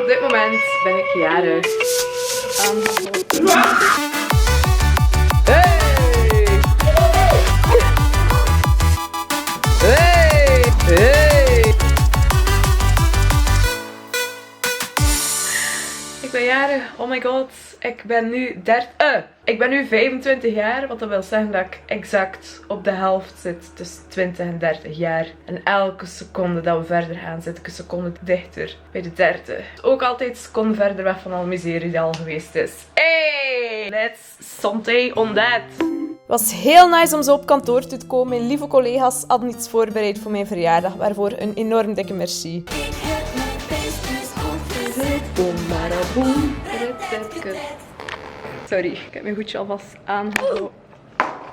Op dit moment ben ik jarig. Hey! Hey! Hey! Ik ben jarig. Oh my god. Ik ben nu 25 jaar, wat dat wil zeggen dat ik exact op de helft zit tussen 20 en 30 jaar. En elke seconde dat we verder gaan, zit ik een seconde dichter bij de 30. Ook altijd een seconde verder weg van alle miserie die al geweest is. Hey! Let's santé on that! Het was heel nice om zo op kantoor toe te komen. Mijn lieve collega's hadden iets voorbereid voor mijn verjaardag, waarvoor een enorm dikke merci. Sorry, ik heb mijn hoedje alvast aangehouden.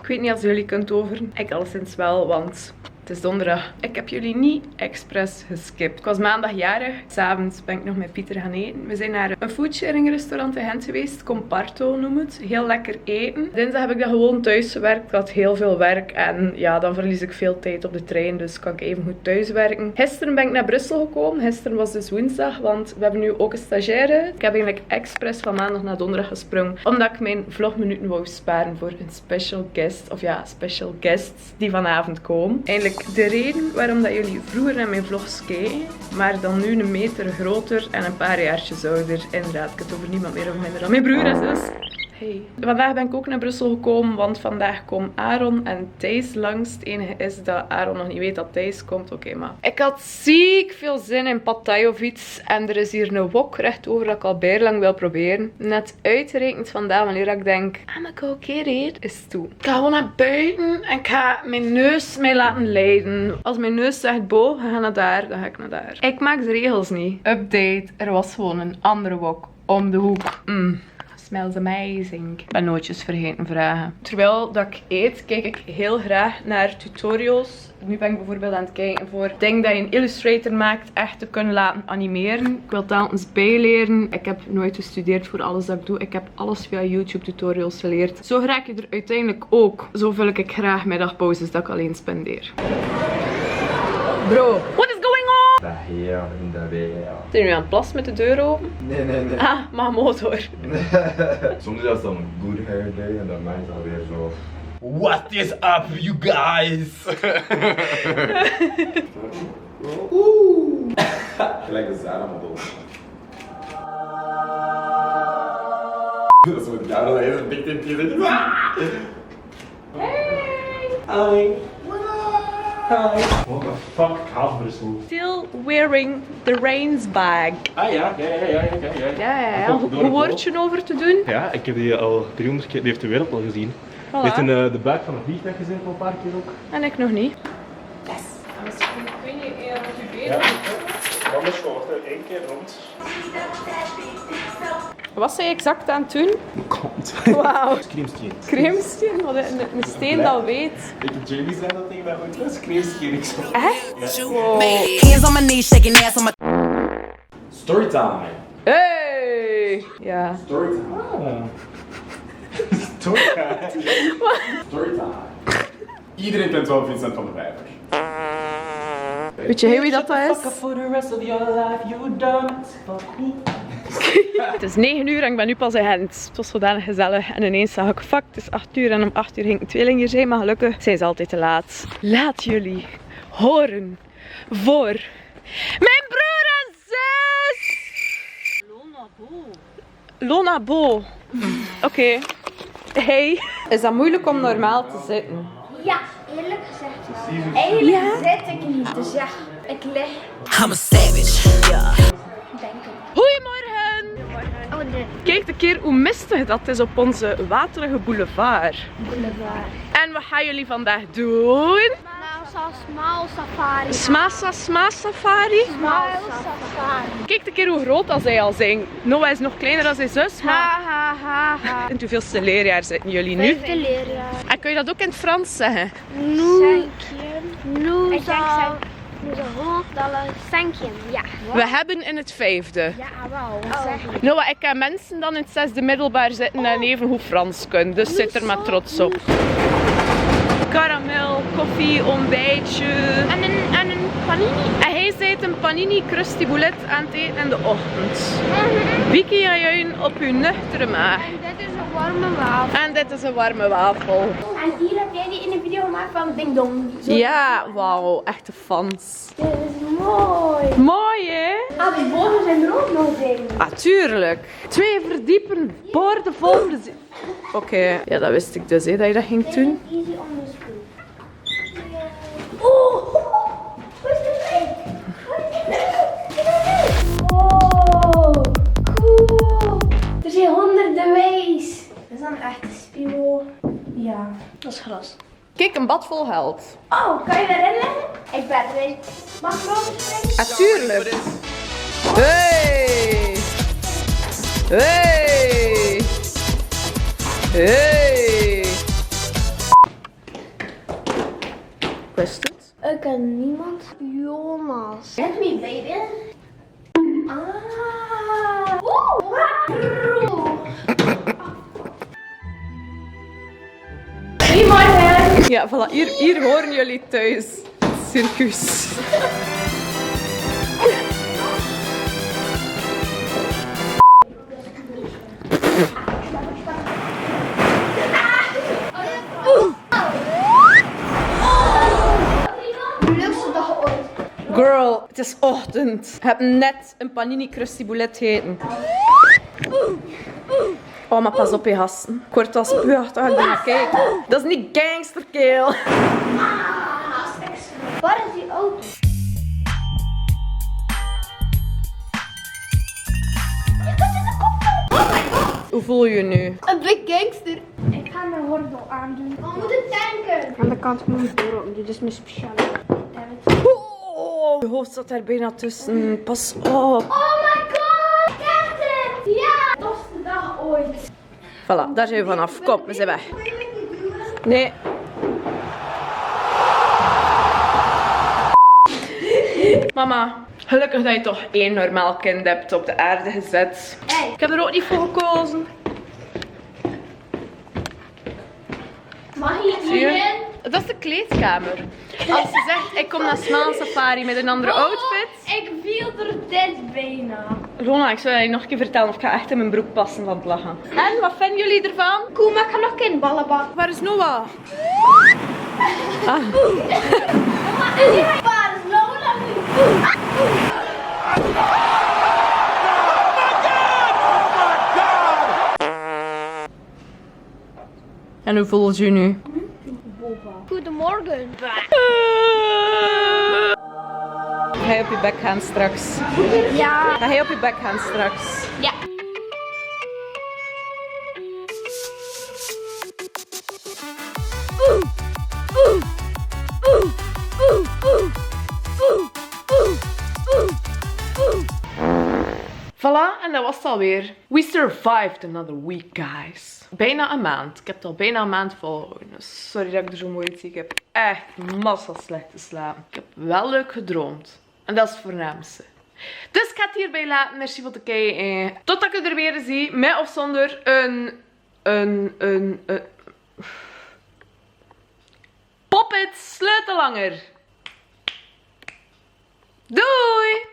Ik weet niet of jullie kunt overen. Ik alleszins wel, want het is donderdag. Ik heb jullie niet expres geskipt. Ik was maandag jarig. 's Avonds ben ik nog met Pieter gaan eten. We zijn naar een foodsharing restaurant in Gent geweest. Comparto noemt het. Heel lekker eten. Dinsdag heb ik dan gewoon thuis gewerkt. Ik had heel veel werk. En ja, dan verlies ik veel tijd op de trein. Dus kan ik even goed thuis werken. Gisteren ben ik naar Brussel gekomen. Gisteren was dus woensdag. Want we hebben nu ook een stagiaire. Ik heb eigenlijk expres van maandag naar donderdag gesprongen. Omdat ik mijn vlogminuten wou sparen voor een special guest. Of ja, special guests die vanavond komen. Eigenlijk de reden waarom dat jullie vroeger naar mijn vlogs keken, maar dan nu een meter groter en een paar jaartjes ouder. Inderdaad, ik het over niemand meer of minder dan mijn broer en zus. Hey. Vandaag ben ik ook naar Brussel gekomen, want vandaag komen Aaron en Thijs langs. Het enige is dat Aaron nog niet weet dat Thijs komt. Oké, maar ik had ziek veel zin in pad thai of iets. En er is hier een wok rechtover dat ik al bijna lang wil proberen. Net uitgerekend vandaag, wanneer ik denk, I'm a oké, is het toe. Ik ga gewoon naar buiten en ik ga mijn neus mij laten leiden. Als mijn neus zegt, Bo, ga naar daar, dan ga ik naar daar. Ik maak de regels niet. Update, er was gewoon een andere wok om de hoek. Smells amazing. Ik ben nootjes vergeten vragen. Terwijl dat ik eet, kijk ik heel graag naar tutorials. Nu ben ik bijvoorbeeld aan het kijken voor dingen dat je in Illustrator maakt echt te kunnen laten animeren. Ik wil telkens bijleren. Ik heb nooit gestudeerd voor alles dat ik doe. Ik heb alles via YouTube tutorials geleerd. Zo raak je er uiteindelijk ook. Zo vul ik graag middagpauzes dat ik alleen spendeer. Bro, what is going on? Dat heer in de weer. Zijn jullie aan het plassen met de deur open? Nee. Ah, maar motor. Soms is dat dan een good hair day en dan is dat weer zo. What is up, you guys? Gelijk de Zara-model. Dat is wat jou dan even dik in je zit. Hey! Hi. Hi. What the fuck, half Brussel. Still wearing the Reins bag. Ah ja. Ja. Hoe word je over te doen? Ja, ik heb die al 300 keer, die heeft de wereld al gezien. Voilà. Die heeft in de buik van een vliegtuig gezien al een paar keer ook. En ik nog niet. Yes. Misschien kun je eerder je benen. Ja, anders gewoon één keer rond. Wat zijn je exact aan het doen? Komt. Wauw. Creamsteen. Creamsteen? Wat een steen dat weet. Ik heb Jamie zei dat tegen mij ooit was. Creamsteen, ik zo. Echt? Ja. Wow. Hands on my knees, shaking ass on my. Storytime. Hey! Ja. Storytime. Storytime. Storytime. Iedereen kent wel Vincent van der Vijver. Weet je wie dat is? For the rest of your life, you don't fuck me. Het is 9 uur en ik ben nu pas in Gent. Het was zodanig gezellig en ineens zag ik, fuck, het is 8 uur en om 8 uur ging een tweeling hier zijn, maar gelukkig zijn ze altijd te laat. Laat jullie horen voor mijn broer en zus! Lona Bo. Oké. Hey. Is dat moeilijk om normaal te zitten? Ja, eerlijk gezegd wel. Eigenlijk zit ik niet, dus ja, ik lig. I'm a savage. Yeah. Denk ik. Goedemorgen! Oh, de Kijk een keer hoe mistig dat is op onze waterige boulevard. boulevard. En wat gaan jullie vandaag doen? Nou, small safari. Sma safari? Small safari. Kijk een keer hoe groot dat zij al zijn. Noah is nog kleiner dan zijn zus, maar... Ha. In hoeveelste leerjaar zitten jullie nu? Vijfde leerjaar. En kun je dat ook in het Frans zeggen? Nous allons cinquième, ja. We hebben in het 5e. Ja, wel. Wat zeg je? Noah, ik heb mensen dan in het 6e middelbaar zitten en even goed Frans kunnen. Dus zit er maar trots op. Karamel, koffie, ontbijtje. En een panini. En hij zei echt een panini crusty boulet aan het eten in de ochtend. Vicky en jij op uw nuchtere maag. En dit is een warme wafel. En dit is een warme wafel. En hier heb jij die in een video gemaakt van Ding Dong. Ja, wauw, echte fans. Dit is mooi. Mooi hè? Ah, die boven zijn er ook nog in. Ah, tuurlijk. 2 verdiepen, borden vol. Oké, ja, dat wist ik dus, hè, dat je dat ging doen. Easy on the spoon. Oh, hoe is dit leuk? Oh, cool. Er zijn honderden wees. Dat is dan echt een spiegel. Ja, dat is gras. Kijk, een bad vol geld. Oh, kan je erin leggen? Ik ben erin. Mag ik erover springen? Ah, tuurlijk. Hey! Hey! Hey! Wist het? Ik ken niemand. Jonas. Let me, baby. Ah. Wow. Goedemorgen. Ja, voilà. Hier horen jullie thuis. Circus. Leukste dag ooit. Girl, het is ochtend. Ik heb net een panini crusty boulet gegeten. Oh, maar pas op je gasten. Ik word als spuugachtig als ik naar kijk. Dat is niet gangsterkeel. Waar is die auto? Je kunt in de kop. Oh my god. Hoe voel je je nu? Een big gangster. Ik ga mijn gordel aandoen. We moeten tanken. Aan de kant moet ik door. Dit is mijn speciale. Oh, je hoofd zat er bijna tussen. Pas op. Oh my god. Kijk het. Ja. Dat is de dag ooit. Voilà, daar zijn we vanaf. Kom, we zijn weg. Nee. Mama, gelukkig dat je toch 1 normaal kind hebt op de aarde gezet. Hey. Ik heb er ook niet voor gekozen. Mag je Zie je? hierin? Dat is de kleedkamer. Als ze zegt, ik kom naar Smile Safari met een andere outfit. Ik viel er dit bijna. Rona, ik zou je nog een keer vertellen of ik ga echt in mijn broek passen van het lachen. En, wat vinden jullie ervan? Cool, maar ik ga nog geen ballen bakken. Waar is Noah? Waar is Lola nu? En hoe voelt je nu? Goedemorgen. Ga je op je bek gaan straks? Ja. Ga je op je bek gaan straks? Ja. Voilà, en dat was het alweer. We survived another week, guys. Bijna een maand. Ik heb het al bijna een maand volgehouden. Dus sorry dat ik er zo mooi uitzie. Ik heb echt massa slecht geslapen. Ik heb wel leuk gedroomd. En dat is het voornaamste. Dus ik ga het hierbij laten. Merci voor het kijken. Totdat ik er weer zie. Met of zonder een Poppet sleutellanger. Doei!